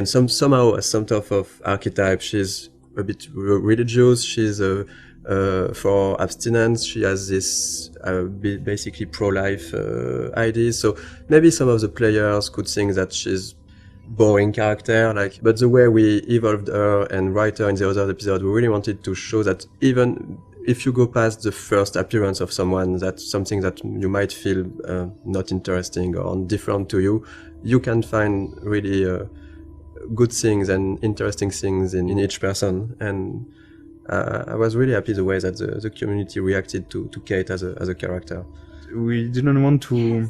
somehow as some type of archetype. She's a bit religious. She's for abstinence. She has this basically pro-life ideas. So maybe some of the players could think that she's boring character, but the way we evolved her and write her in the other episode, we really wanted to show that even if you go past the first appearance of someone, that's something that you might feel not interesting or different to you, you can find really good things and interesting things in each person. And I was really happy the way that the community reacted to Kate as a character. We didn't want to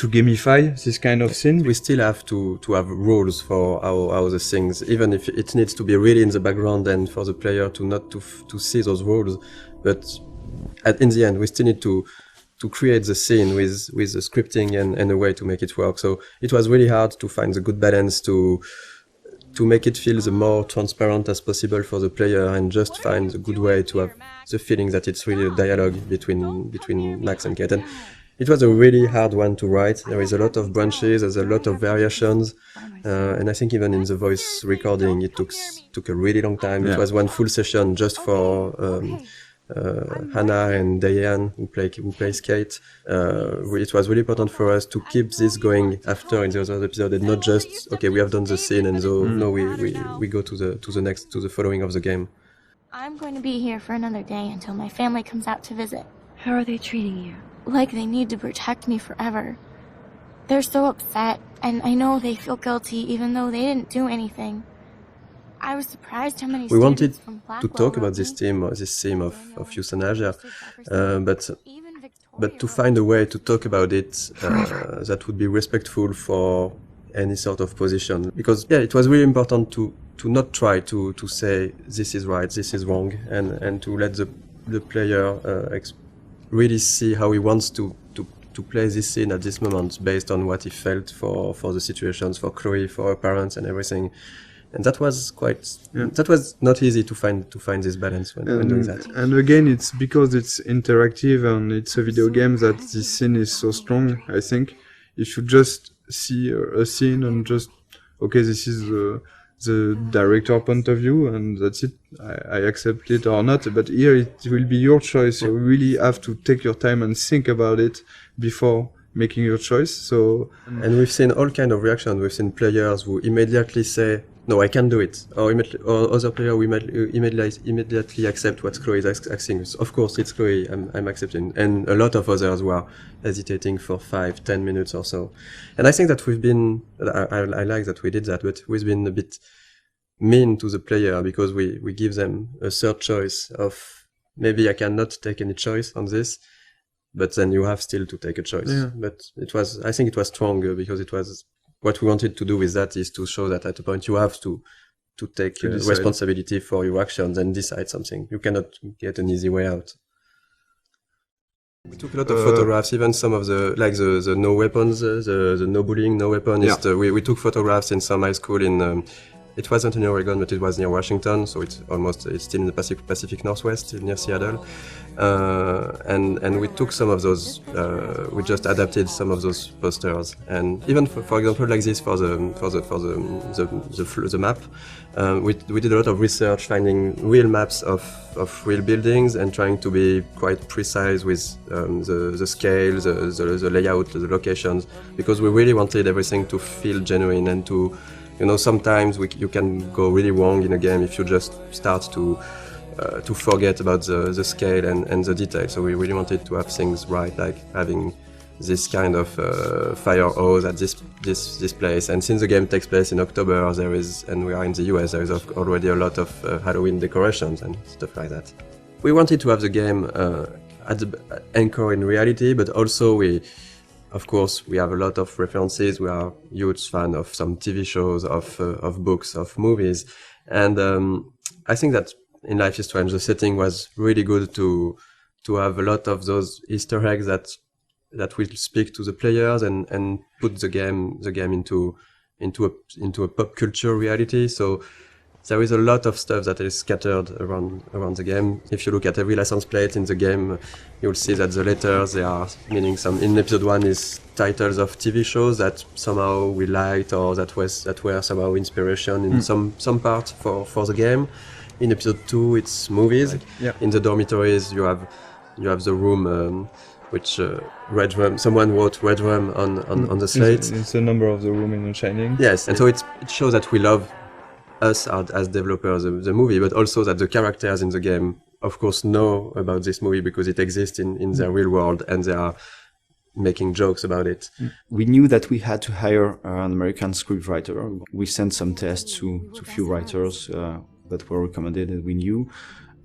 to gamify this kind of scene. We still have to have rules for how the things, even if it needs to be really in the background and for the player to not to see those rules. But in the end, we still need to create the scene with the scripting and a way to make it work. So it was really hard to find the good balance to make it feel the more transparent as possible for the player and just find a good way to have the feeling that it's really a dialogue between Max and Kate. And it was a really hard one to write. There is a lot of branches, there's a lot of variations, and I think even in the voice recording it took a really long time. Yeah. It was one full session just for Hannah and Diane who plays Kate. It was really important for us to keep this going after in the other episode and not just okay, we have done the scene and so no, we go to the following of the game. I'm going to be here for another day until my family comes out to visit. How are they treating you? Like they need to protect me forever. They're so upset, and I know they feel guilty even though they didn't do anything. I was surprised how many We wanted students from to Blackwell talk about wrote this me. theme of euthanasia, but to find a way to talk about it that would be respectful for any sort of position. Because it was really important to not try to say this is right, this is wrong, and to let the player really see how he wants to play this scene at this moment based on what he felt for the situations, for Chloe, for her parents and everything. And that was that was not easy to find this balance when doing that. And again, it's because it's interactive and it's a video game that this scene is so strong. I think you should just see a scene and just, okay, this is the director point of view and that's it. I accept it or not, but here it will be your choice. You really have to take your time and think about it before making your choice. So, and we've seen all kind of reactions. We've seen players who immediately say, no, I can't do it. Or other players who immediately accept what Chloe is asking. Of course, it's Chloe, I'm accepting. And a lot of others who are hesitating for 5-10 minutes or so. And I think that we've been, I like that we did that, but we've been a bit mean to the player because we give them a third choice of maybe I cannot take any choice on this, but then you have still to take a choice. Yeah. But I think it was stronger because it was, what we wanted to do with that is to show that at a point you have to take responsibility for your actions and decide something. You cannot get an easy way out. We took a lot of photographs, even some of the no weapons, the no bullying, no weapon. Yeah. We took photographs in some high school in, it wasn't in Oregon, but it was near Washington, so it's still in the Pacific Northwest, near Seattle. And we took some of those, we just adapted some of those posters. And even for example, like this for the map, we did a lot of research, finding real maps of real buildings and trying to be quite precise with the scale, the layout, the locations, because we really wanted everything to feel genuine and to, sometimes you can go really wrong in a game if you just start to forget about the scale and the detail. So we really wanted to have things right, like having this kind of fire hose at this place. And since the game takes place in October, and we are in the US, there is already a lot of Halloween decorations and stuff like that. We wanted to have the game at the anchor in reality, but also of course, we have a lot of references. We are huge fan of some TV shows, of books, of movies. And I think that in Life is Strange, the setting was really good to have a lot of those Easter eggs that will speak to the players and put the game into a pop culture reality. So there is a lot of stuff that is scattered around the game. If you look at every license plate in the game, you'll see that the letters, they are meaning in episode 1 is titles of TV shows that somehow we liked or that were somehow inspiration in some part for the game. In episode 2, it's movies. In the dormitories, you have the room which Red Room. Someone wrote Red Room on the slate. It's the number of the room in The Shining. Yes, and so it shows that we love us as developers the movie, but also that the characters in the game, of course, know about this movie because it exists in their real world and they are making jokes about it. We knew that we had to hire an American scriptwriter. We sent some tests to few writers that were recommended and we knew.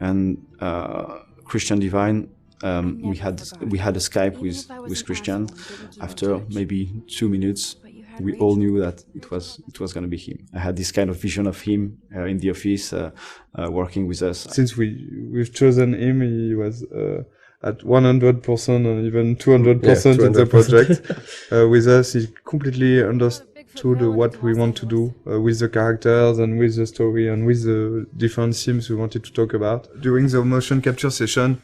And Christian Devine we had a Skype with Christian. After maybe 2 minutes, we all knew that it was going to be him. I had this kind of vision of him in the office, working with us. Since we've chosen him, he was at 100% and even 200% in the project with us. He completely understood what we want to do with the characters and with the story and with the different themes we wanted to talk about. During the motion capture session,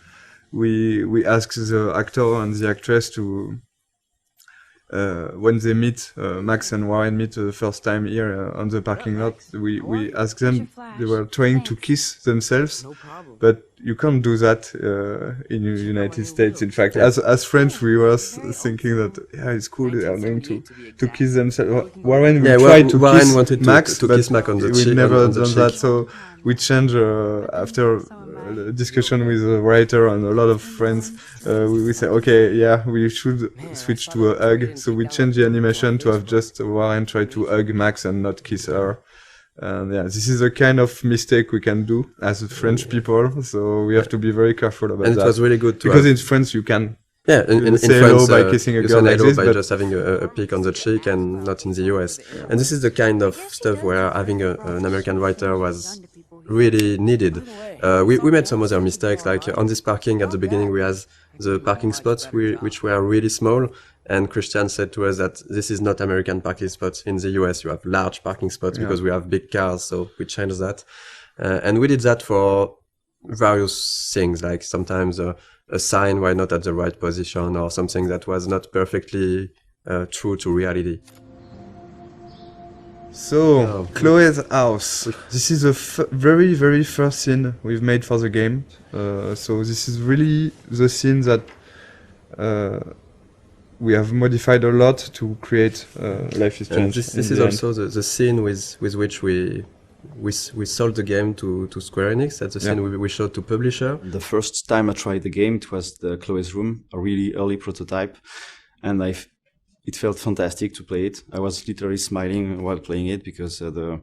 we asked the actor and the actress to when they meet, Max and Warren meet the first time here on the parking lot, we asked them, they were trying to kiss themselves, but you can't do that in the United States. In fact, as French, we were thinking that, yeah, it's cool, they are going to kiss themselves. Warren tried to kiss Max, to kiss Max on the cheek. We've never done that, so we changed after a discussion with a writer and a lot of friends. We said, okay, yeah, we should switch to a hug. So we changed the animation to have just Warren try to hug Max and not kiss her. And yeah, this is a kind of mistake we can do as French people. So we have to be very careful about that. And it was really good to because in France you can. Yeah, in say France, hello by kissing a girl like hello this, by but just having a peek on the cheek, and not in the US. And this is the kind of stuff where having an American writer was really needed. We made some other mistakes, like on this parking at the beginning we had the parking spots which were really small, and Christian said to us that this is not American parking spots. In the US you have large parking spots because we have big cars, so we changed that. And we did that for various things, like sometimes a sign were not at the right position or something that was not perfectly true to reality. So, Chloe's house. This is the very, very first scene we've made for the game. So this is really the scene that we have modified a lot to create Life is Strange. This is also the scene with which we sold the game to Square Enix. That's the scene we showed to publisher. The first time I tried the game, it was the Chloe's Room, a really early prototype, and it felt fantastic to play it. I was literally smiling while playing it because the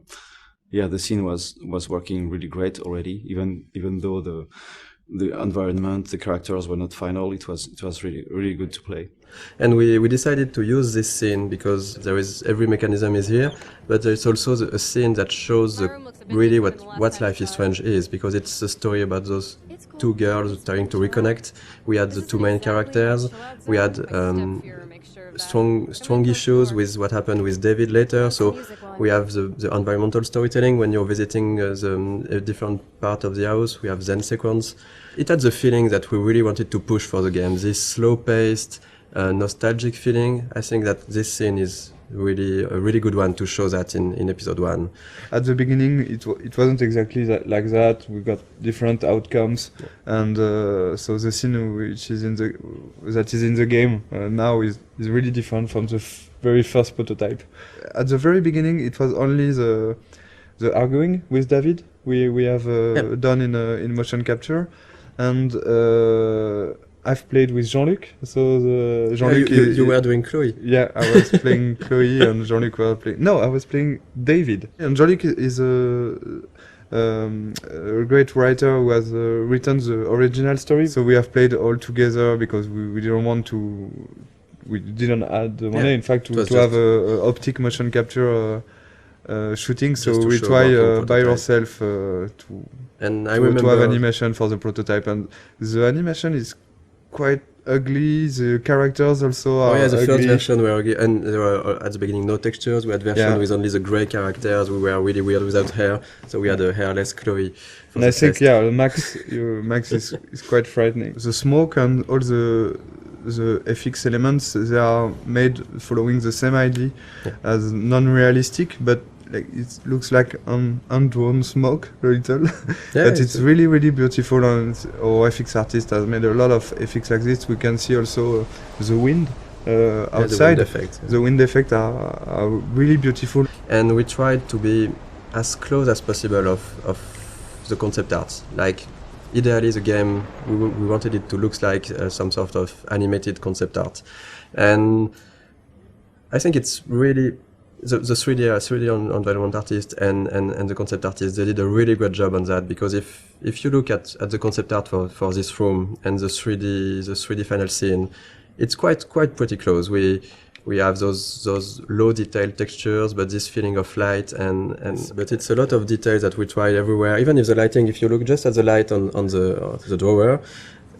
scene was working really great already. Even though the environment, the characters were not final, it was really, really good to play. And we decided to use this scene because every mechanism is here, but there's also a scene that shows really what Life is Strange is, because it's a story about those two girls trying to reconnect. We had the two main characters. We had strong issues with what happened with David later. So we have the environmental storytelling when you're visiting a different part of the house. We have Zen sequence. It had the feeling that we really wanted to push for the game. This slow-paced, nostalgic feeling. I think that this scene is really a really good one to show that in episode 1. At the beginning, it wasn't exactly like that. We got different outcomes, and so the scene which is in the game now is really different from the very first prototype. At the very beginning, it was only the arguing with David we have done in motion capture, and I've played with Jean-Luc, so Jean-Luc... You were doing Chloe. Yeah, I was playing Chloe and Jean-Luc were playing... No, I was playing David. And Jean-Luc is a great writer who has written the original story. So we have played all together because we didn't want to... We didn't add the money, in fact, to have a optic motion capture shooting. So we try by ourselves to have animation for the prototype. And the animation is quite ugly. The characters also are the ugly. first version were ugly, and there were at the beginning no textures. We had version with only the grey characters. We were really weird without hair, so we had a hairless Chloe. And I think Max is quite frightening. The smoke and all the FX elements, they are made following the same idea as non-realistic, but like it looks like undrawn smoke a little. But it's really, really beautiful, and our FX artist has made a lot of FX like this. We can see also the wind outside. The wind effect are really beautiful. And we tried to be as close as possible of the concept art. Like ideally the game, we wanted it to look like some sort of animated concept art. And I think it's really the 3D environment artist and the concept artist, they did a really great job on that, because if you look at the concept art for this room and the 3D final scene, it's quite pretty close. We have those low detailed textures, but this feeling of light but it's a lot of details that we tried everywhere. Even if the lighting, if you look just at the light on the drawer,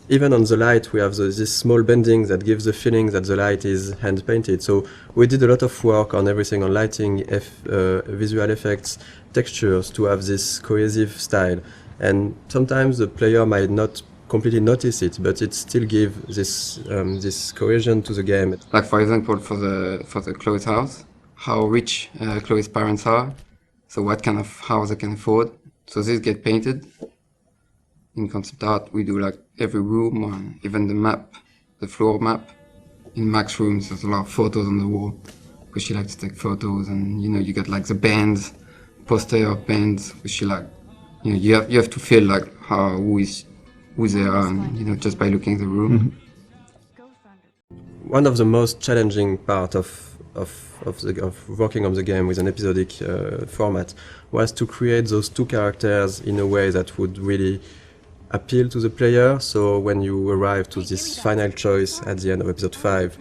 even on the light, we have this small bending that gives the feeling that the light is hand painted. So we did a lot of work on everything, on lighting, visual effects, textures, to have this cohesive style. And sometimes the player might not completely notice it, but it still gives this cohesion to the game. Like for example, for the Chloe's house, how rich Chloe's parents are, so what kind of house they can afford. So this get painted. In concept art, we do like every room, or even the map, the floor map. In Mac's rooms, there's a lot of photos on the wall, because she likes to take photos, and you get like the bands, poster of bands, which she like, you have to feel like who they are, and, just by looking at the room. One of the most challenging part of working on the game with an episodic format was to create those two characters in a way that would really appeal to the player. So when you arrive to this final choice at the end of episode 5,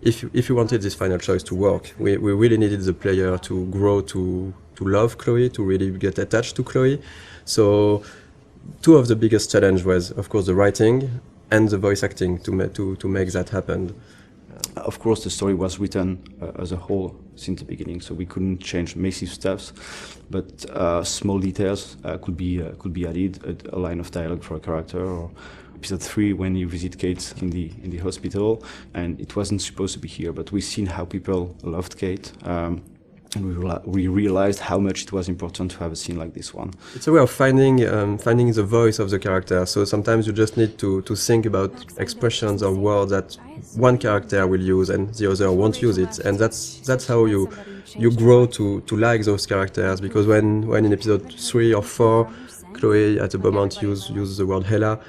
if you wanted this final choice to work, we really needed the player to grow to love Chloe, to really get attached to Chloe. So two of the biggest challenge was, of course, the writing and the voice acting to make that happen. Of course, the story was written as a whole since the beginning, so we couldn't change massive stuff, but small details could be added. A line of dialogue for a character, or episode 3 when you visit Kate in the hospital, and it wasn't supposed to be here, but we've seen how people loved Kate. And we realized how much it was important to have a scene like this one. It's a way of finding the voice of the character. So sometimes you just need to think about expressions or words that one character will use and the other won't use it. And that's how you grow to like those characters. Because when in episode 3 or 4, Chloe at the moment uses the word Hela,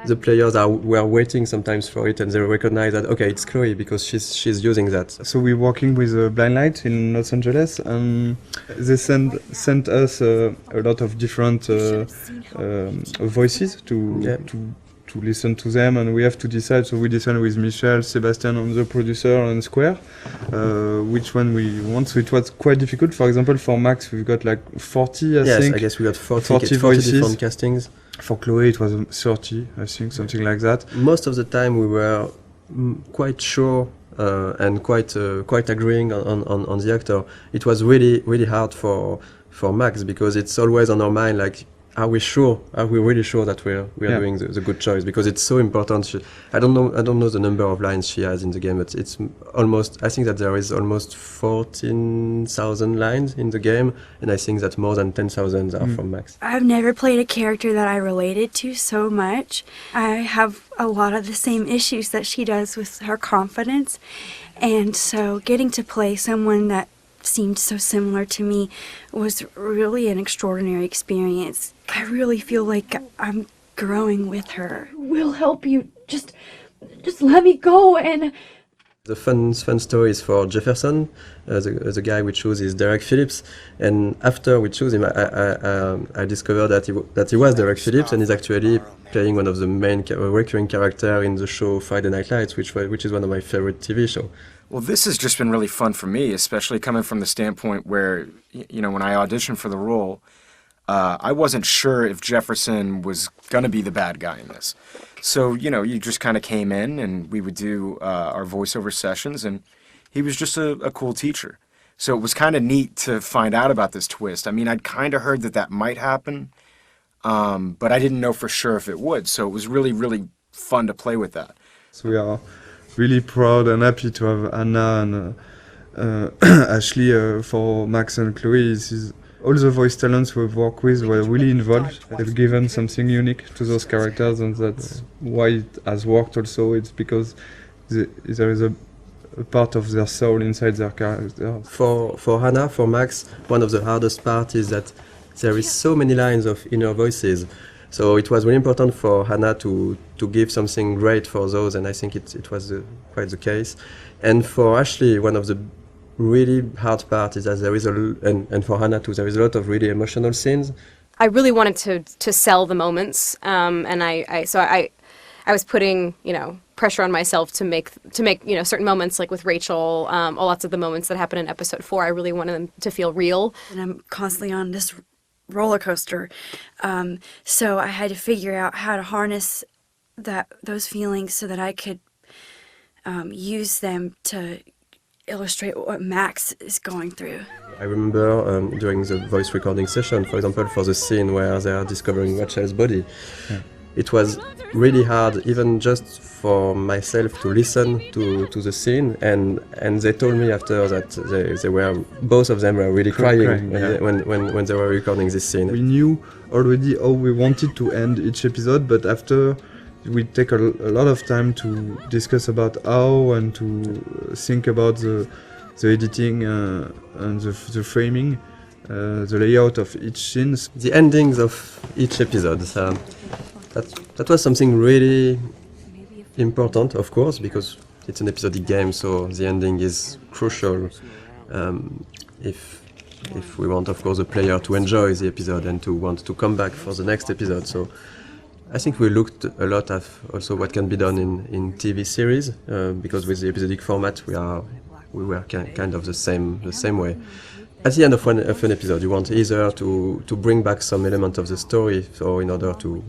the players were waiting sometimes for it, and they recognize that, okay, it's Chloe because she's using that. So we're working with Blind Light in Los Angeles, and they sent us a lot of different voices to listen to them, and we have to decide. So we decided with Michel, Sebastian, and the producer, and Square, which one we want. So it was quite difficult. For example, for Max, we've got like 40, I think. Yes, I guess we got 40 voices. different castings. For Chloe, it was 30, I think, something like that. Most of the time, we were quite sure and quite agreeing on the actor. It was really hard for Max, because it's always on our mind, like, are we really sure that we are doing the good choice? Because it's so important. I don't know the number of lines she has in the game, but it's almost, I think that there is almost 14,000 lines in the game, and I think that more than 10,000 are from Max. I've never played a character that I related to so much. I have a lot of the same issues that she does with her confidence, and so getting to play someone that seemed so similar to me was really an extraordinary experience. I really feel like I'm growing with her. We'll help you. Just let me go. And the fun story is for Jefferson. The guy we choose is Derek Phillips, and after we choose him, I discovered that he was Derek Phillips, and he's actually playing one of the main recurring character in the show Friday Night Lights, which is one of my favorite TV shows. Well, this has just been really fun for me, especially coming from the standpoint where, when I auditioned for the role, I wasn't sure if Jefferson was going to be the bad guy in this. So, you just kind of came in and we would do our voiceover sessions, and he was just a cool teacher. So it was kind of neat to find out about this twist. I mean, I'd kind of heard that might happen, but I didn't know for sure if it would. So it was really, really fun to play with that. So we are really proud and happy to have Anna and Ashley for Max and Chloe. All the voice talents we've worked with were really involved. They've given something unique to those characters, and that's why it has worked also. It's because there is a part of their soul inside their character. For Hannah, for Max, one of the hardest parts is that there is so many lines of inner voices. So it was really important for Hannah to give something great for those, and I think it was quite the case. And for Ashley, one of the really hard part is that there is and for Hannah too, there is a lot of really emotional scenes. I really wanted to sell the moments, and I was putting, pressure on myself to make certain moments, like with Rachel, lots of the moments that happen in episode 4, I really wanted them to feel real. And I'm constantly on this roller coaster, so I had to figure out how to harness those feelings so that I could use them to illustrate what Max is going through. I remember during the voice recording session, for example, for the scene where they are discovering Rachel's body, it was really hard, even just for myself, to listen to the scene, and they told me after that they were, both of them were really crying when they were recording this scene. We knew already how we wanted to end each episode, but after we take a lot of time to discuss about how and to think about the editing and the framing, the layout of each scene. The endings of each episode. That was something really important, of course, because it's an episodic game, so the ending is crucial if we want, of course, the player to enjoy the episode and to want to come back for the next episode. So I think we looked a lot at also what can be done in TV series, because with the episodic format we were kind of the same way. At the end of an episode, you want either to bring back some element of the story, so in order to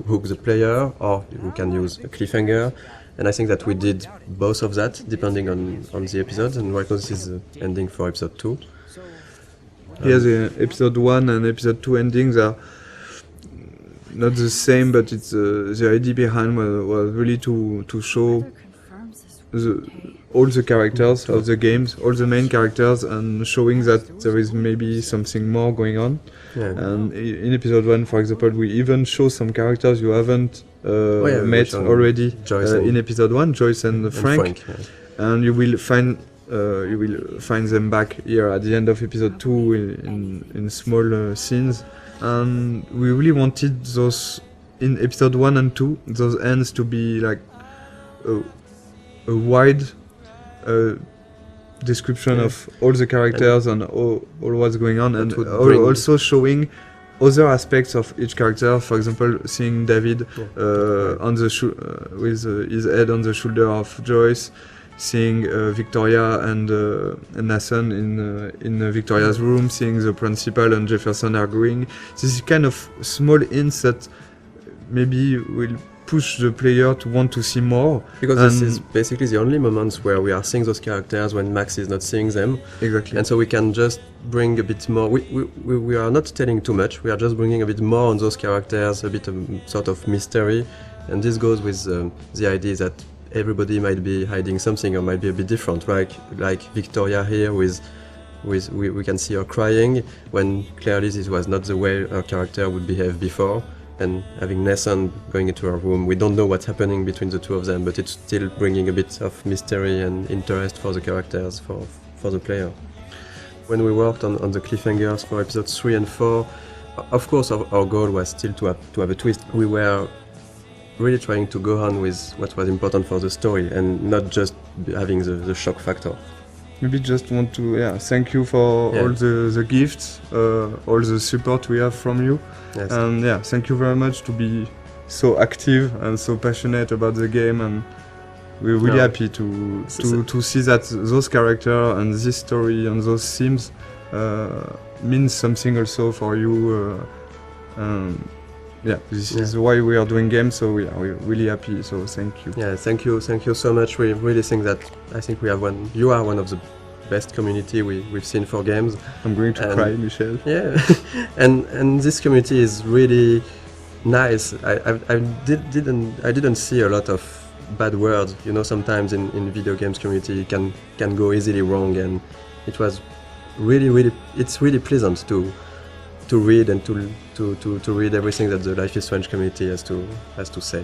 hook the player, or you can use a cliffhanger. And I think that we did both of that, depending on the episodes. And right now this is the ending for episode 2. Yeah, the episode 1 and episode 2 endings are not the same, but it's the idea behind was really to show all the characters of the games, all the main characters, and showing that there is maybe something more going on. Yeah. And in episode 1, for example, we even show some characters you haven't met already in episode 1, Joyce and Frank. And you will find them back here at the end of episode 2 in small scenes. And we really wanted those in episode 1 and 2, those ends to be like a wide description of all the characters and all what's going on, and also showing other aspects of each character. For example, seeing David on the with his head on the shoulder of Joyce, seeing Victoria and Nathan in Victoria's room, seeing the principal and Jefferson arguing. This is kind of small hints that maybe will push the player to want to see more. Because this is basically the only moments where we are seeing those characters when Max is not seeing them. Exactly. And so we can just bring a bit more. We are not telling too much. We are just bringing a bit more on those characters, a bit of sort of mystery. And this goes with the idea that everybody might be hiding something or might be a bit different, right? Like Victoria here we can see her crying when clearly this was not the way her character would behave before. And having Nathan going into her room, we don't know what's happening between the two of them, but it's still bringing a bit of mystery and interest for the characters, for the player. When we worked on the cliffhangers for episodes 3 and 4, of course our goal was still to have a twist. We were really trying to go on with what was important for the story and not just having the shock factor. Maybe just want to thank you for all the gifts, all the support we have from you. Yes. And thank you very much to be so active and so passionate about the game, and we're really happy to see that those characters and this story and those themes means something also for you. This is why we are doing games, so we're really happy, so thank you. Yeah, thank you so much. We really think that you are one of the best community we've seen for games. I'm going to cry, Michel. Yeah, and this community is really nice. I didn't see a lot of bad words. Sometimes in video games community it can go easily wrong, and it was it's really pleasant to read and to read everything that the Life is Strange community has to say.